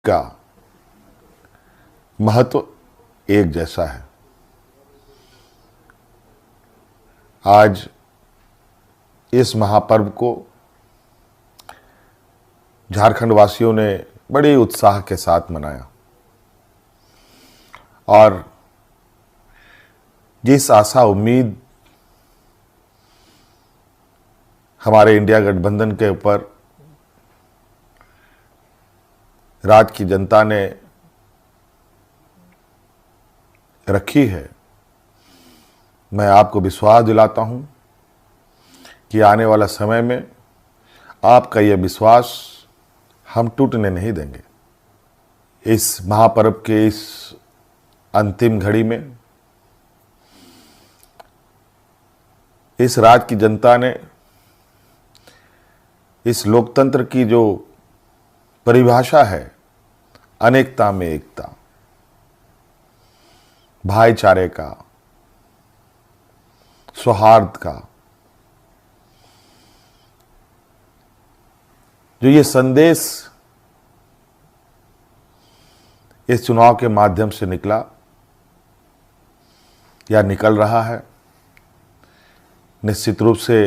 का महत्व एक जैसा है। आज इस महापर्व को झारखंड वासियों ने बड़े उत्साह के साथ मनाया और जिस आशा उम्मीद हमारे इंडिया गठबंधन के ऊपर राज्य की जनता ने रखी है, मैं आपको विश्वास दिलाता हूं कि आने वाला समय में आपका यह विश्वास हम टूटने नहीं देंगे। इस महापर्व के इस अंतिम घड़ी में इस राज्य की जनता ने इस लोकतंत्र की जो परिभाषा है, अनेकता में एकता, भाईचारे का, सौहार्द का, जो ये संदेश इस चुनाव के माध्यम से निकला या निकल रहा है, निश्चित रूप से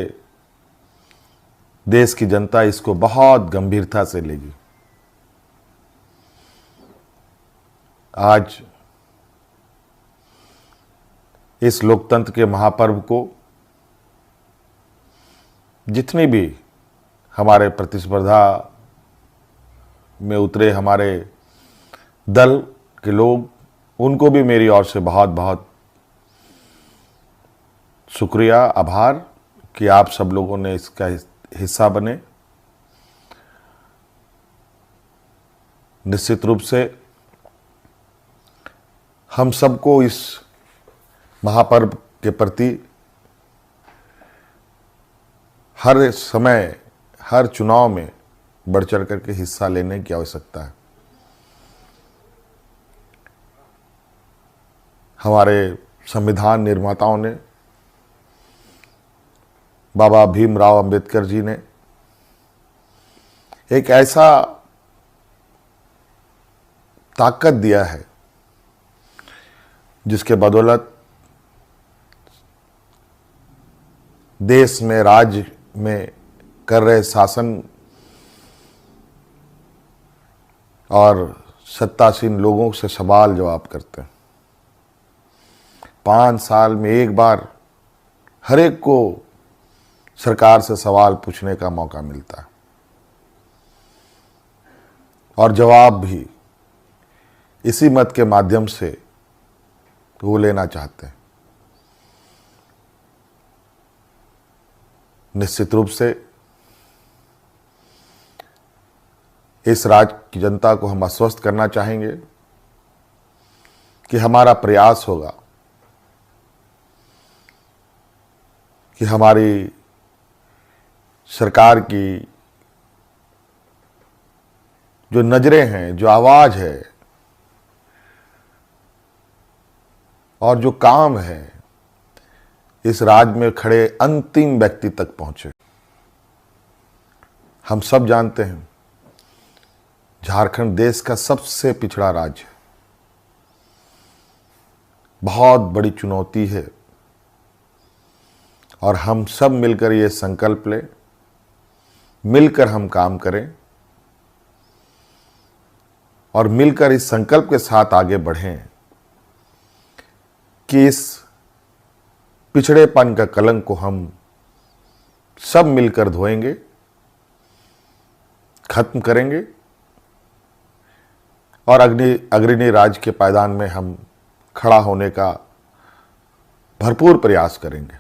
देश की जनता इसको बहुत गंभीरता से लेगी। आज इस लोकतंत्र के महापर्व को जितनी भी हमारे प्रतिस्पर्धा में उतरे हमारे दल के लोग, उनको भी मेरी ओर से बहुत बहुत शुक्रिया, आभार कि आप सब लोगों ने इसका हिस्सा बने। निश्चित रूप से हम सबको इस महापर्व के प्रति हर समय, हर चुनाव में बढ़ चढ़ करके हिस्सा लेने की आवश्यकता है। हमारे संविधान निर्माताओं ने, बाबा भीमराव अंबेडकर जी ने एक ऐसा ताकत दिया है जिसके बदौलत देश में, राज्य में कर रहे शासन और सत्तासीन लोगों से सवाल जवाब करते हैं। 5 साल में एक बार हर एक को सरकार से सवाल पूछने का मौका मिलता है और जवाब भी इसी मत के माध्यम से वो लेना चाहते हैं। निश्चित रूप से इस राज्य की जनता को हम आश्वस्त करना चाहेंगे कि हमारा प्रयास होगा कि हमारी सरकार की जो नजरें हैं, जो आवाज है और जो काम है, इस राज्य में खड़े अंतिम व्यक्ति तक पहुंचे। हम सब जानते हैं झारखंड देश का सबसे पिछड़ा राज्य है। बहुत बड़ी चुनौती है और हम सब मिलकर ये संकल्प लें, मिलकर हम काम करें और मिलकर इस संकल्प के साथ आगे बढ़ें कि इस पिछड़ेपन का कलंक को हम सब मिलकर धोएंगे, खत्म करेंगे और अग्रणी राज्य के पायदान में हम खड़ा होने का भरपूर प्रयास करेंगे।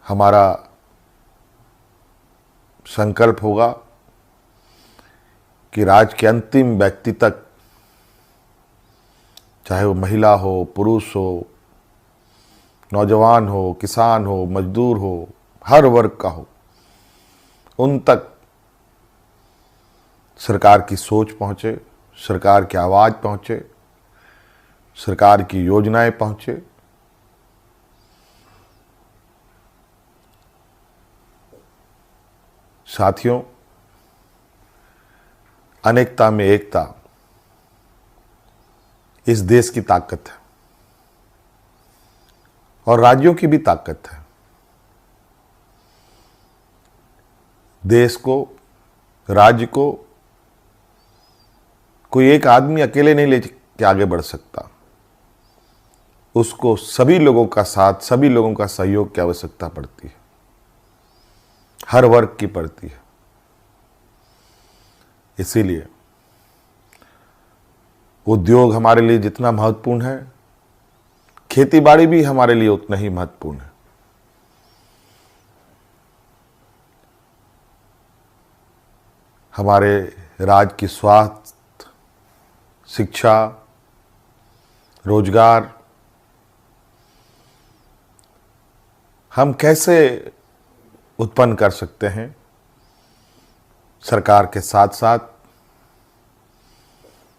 हमारा संकल्प होगा कि राज्य के अंतिम व्यक्ति तक, चाहे वो महिला हो, पुरुष हो, नौजवान हो, किसान हो, मजदूर हो, हर वर्ग का हो, उन तक सरकार की सोच पहुंचे, सरकार की आवाज पहुंचे, सरकार की योजनाएं पहुंचे। साथियों, अनेकता में एकता इस देश की ताकत है और राज्यों की भी ताकत है। देश को, राज्य को कोई एक आदमी अकेले नहीं लेके आगे बढ़ सकता। उसको सभी लोगों का साथ, सभी लोगों का सहयोग की आवश्यकता पड़ती है, हर वर्ग की पड़ती है। इसीलिए उद्योग हमारे लिए जितना महत्वपूर्ण है, खेतीबाड़ी भी हमारे लिए उतना ही महत्वपूर्ण है। हमारे राज्य की स्वास्थ्य, शिक्षा, रोजगार हम कैसे उत्पन्न कर सकते हैं, सरकार के साथ साथ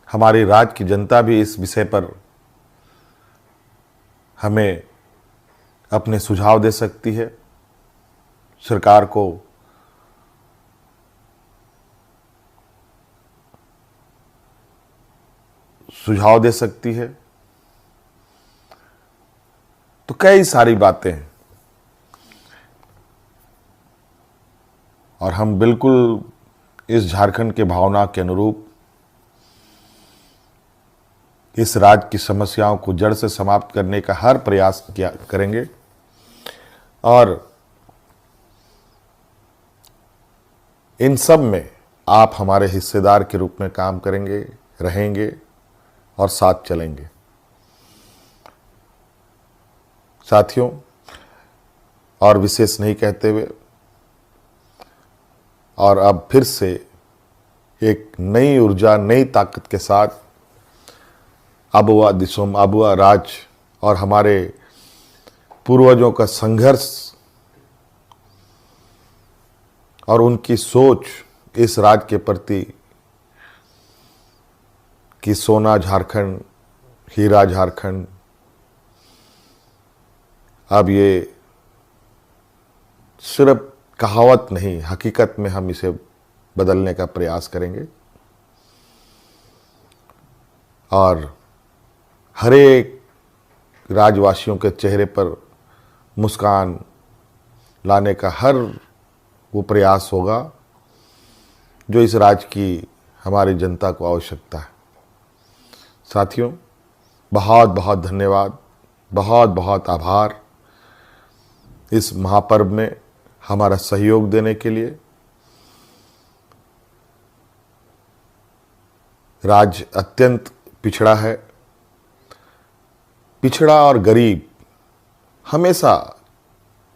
हमारी राज्य की जनता भी इस विषय पर हमें अपने सुझाव दे सकती है। सरकार को सुझाव दे सकती है। तो कई सारी बातें हैं और हम बिल्कुल इस झारखंड के भावना के अनुरूप इस राज्य की समस्याओं को जड़ से समाप्त करने का हर प्रयास करेंगे और इन सब में आप हमारे हिस्सेदार के रूप में काम करेंगे, रहेंगे और साथ चलेंगे। साथियों, और विशेष नहीं कहते हुए और अब फिर से एक नई ऊर्जा, नई ताकत के साथ आबुआ दिसोम, आबुआ राज और हमारे पूर्वजों का संघर्ष और उनकी सोच इस राज्य के प्रति कि सोना झारखंड, हीरा झारखंड, अब ये सिर्फ कहावत नहीं, हकीकत में हम इसे बदलने का प्रयास करेंगे और हर एक राज्यवासियों के चेहरे पर मुस्कान लाने का हर वो प्रयास होगा जो इस राज्य की हमारी जनता को आवश्यकता है। साथियों, बहुत बहुत धन्यवाद, बहुत बहुत आभार इस महापर्व में हमारा सहयोग देने के लिए। राज्य अत्यंत पिछड़ा है। पिछड़ा और गरीब हमेशा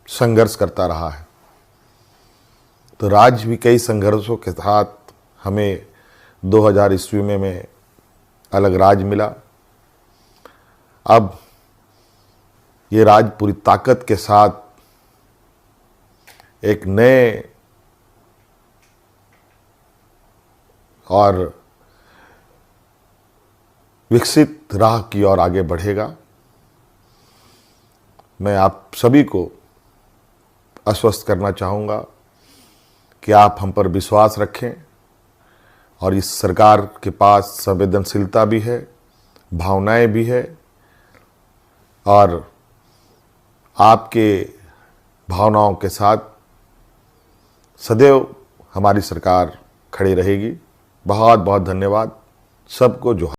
संघर्ष करता रहा है, तो राज्य भी कई संघर्षों के साथ हमें 2000 ईस्वी में अलग राज्य मिला। अब ये राज्य पूरी ताकत के साथ एक नए और विकसित राह की ओर आगे बढ़ेगा। मैं आप सभी को आश्वस्त करना चाहूँगा कि आप हम पर विश्वास रखें और इस सरकार के पास संवेदनशीलता भी है, भावनाएं भी है और आपके भावनाओं के साथ सदैव हमारी सरकार खड़ी रहेगी। बहुत बहुत धन्यवाद। सबको जोहार।